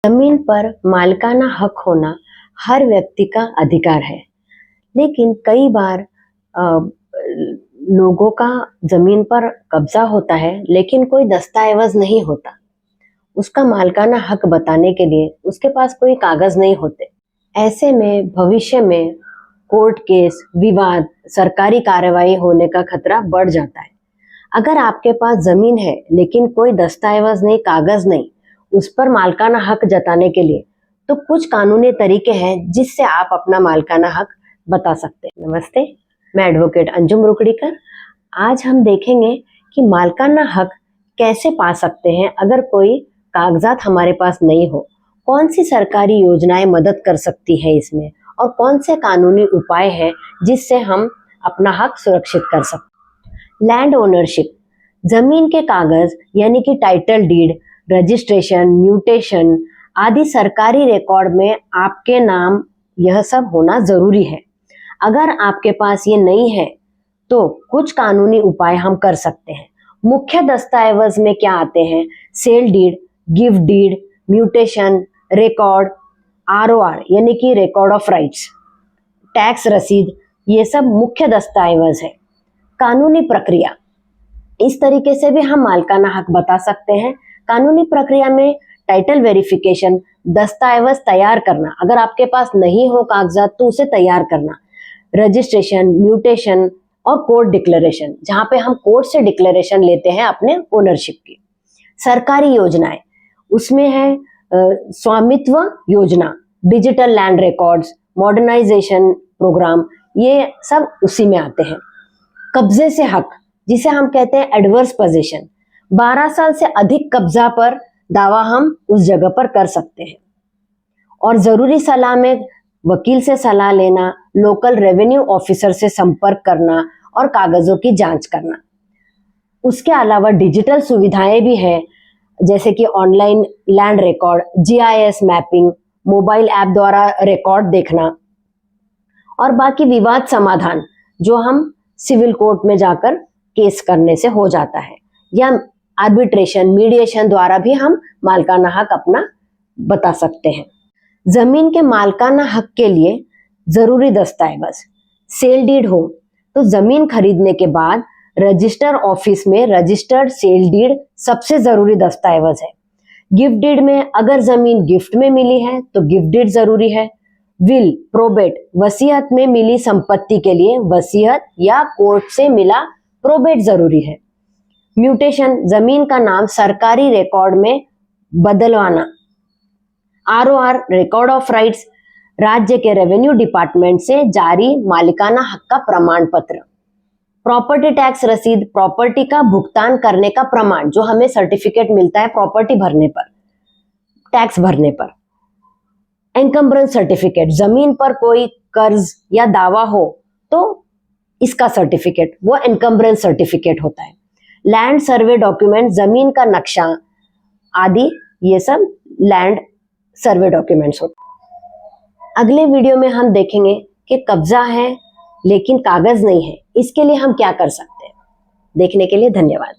जमीन पर मालिकाना हक होना हर व्यक्ति का अधिकार है, लेकिन कई बार लोगों का जमीन पर कब्जा होता है लेकिन कोई दस्तावेज नहीं होता। उसका मालिकाना हक बताने के लिए उसके पास कोई कागज नहीं होते। ऐसे में भविष्य में कोर्ट केस, विवाद, सरकारी कार्रवाई होने का खतरा बढ़ जाता है। अगर आपके पास जमीन है लेकिन कोई दस्तावेज नहीं, कागज नहीं, उस पर मालिकाना हक जताने के लिए तो कुछ कानूनी तरीके हैं जिससे आप अपना मालिकाना हक बता सकते हैं। नमस्ते, मैं एडवोकेट अंजुम रुकड़ीकर। आज हम देखेंगे कि मालिकाना हक कैसे पा सकते हैं अगर कोई कागजात हमारे पास नहीं हो। कौन सी सरकारी योजनाएं मदद कर सकती है इसमें, और कौन से कानूनी उपाय हैं जिससे हम अपना हक सुरक्षित कर सकते। लैंड ओनरशिप, जमीन के कागज यानी कि टाइटल डीड, रजिस्ट्रेशन, म्यूटेशन आदि सरकारी रिकॉर्ड में आपके नाम यह सब होना जरूरी है। अगर आपके पास ये नहीं है तो कुछ कानूनी उपाय हम कर सकते हैं। मुख्य दस्तावेज में क्या आते हैं? Sale deed, gift deed, mutation, record, ROR यानी कि रिकॉर्ड ऑफ राइट्स, टैक्स रसीद, ये सब मुख्य दस्तावेज है। कानूनी प्रक्रिया, इस तरीके से भी हम मालिकाना हक बता सकते हैं। कानूनी प्रक्रिया में टाइटल वेरिफिकेशन, दस्तावेज तैयार करना, अगर आपके पास नहीं हो कागजात तो उसे तैयार करना, रजिस्ट्रेशन, म्यूटेशन और कोर्ट डिक्लेरेशन, जहां पे हम कोर्ट से डिक्लेरेशन लेते हैं अपने ओनरशिप की। सरकारी योजनाएं, उसमें है Swamitva Yojana, digital land records, modernisation programme, ये सब उसी में आते हैं। कब्जे से हक, जिसे हम कहते हैं एडवर्स पोजीशन, 12 साल से अधिक कब्जा पर दावा हम उस जगह पर कर सकते हैं। और जरूरी सलाह में वकील से सलाह लेना, लोकल रेवेन्यू ऑफिसर से संपर्क करना और कागजों की जांच करना। उसके अलावा डिजिटल सुविधाएं भी हैं, जैसे कि online land record, GIS mapping, mobile app द्वारा रिकॉर्ड देखना, और बाकी विवाद समाधान जो हम सिविल कोर्ट में जाकर केस करने से हो जाता है, या आर्बिट्रेशन, मीडिएशन द्वारा भी हम मालिकाना हक अपना बता सकते हैं। जमीन के मालिकाना हक के लिए जरूरी दस्तावेज, सेल डीड हो तो जमीन खरीदने के बाद रजिस्टर ऑफिस में रजिस्टर्ड सेल डीड सबसे जरूरी दस्तावेज है। गिफ्ट डीड में अगर जमीन गिफ्ट में मिली है तो गिफ्ट डीड जरूरी है। विल, प्रोबेट, वसीयत में मिली संपत्ति के लिए वसीयत या कोर्ट से मिला प्रोबेट जरूरी है। म्यूटेशन, जमीन का नाम सरकारी रिकॉर्ड में बदलवाना। आरओआर, रिकॉर्ड ऑफ राइट्स, राज्य के रेवेन्यू डिपार्टमेंट से जारी मालिकाना हक का प्रमाण पत्र। प्रॉपर्टी टैक्स रसीद, प्रॉपर्टी का भुगतान करने का प्रमाण, जो हमें सर्टिफिकेट मिलता है प्रॉपर्टी भरने पर, टैक्स भरने पर। एनकम्बरेंस सर्टिफिकेट, जमीन पर कोई कर्ज या दावा हो तो इसका सर्टिफिकेट, वो एनकम्बरेंस सर्टिफिकेट होता है। लैंड सर्वे डॉक्यूमेंट, जमीन का नक्शा आदि, ये सब लैंड सर्वे डॉक्यूमेंट्स होते हैं। अगले वीडियो में हम देखेंगे कि कब्जा है लेकिन कागज नहीं है, इसके लिए हम क्या कर सकते हैं। देखने के लिए धन्यवाद।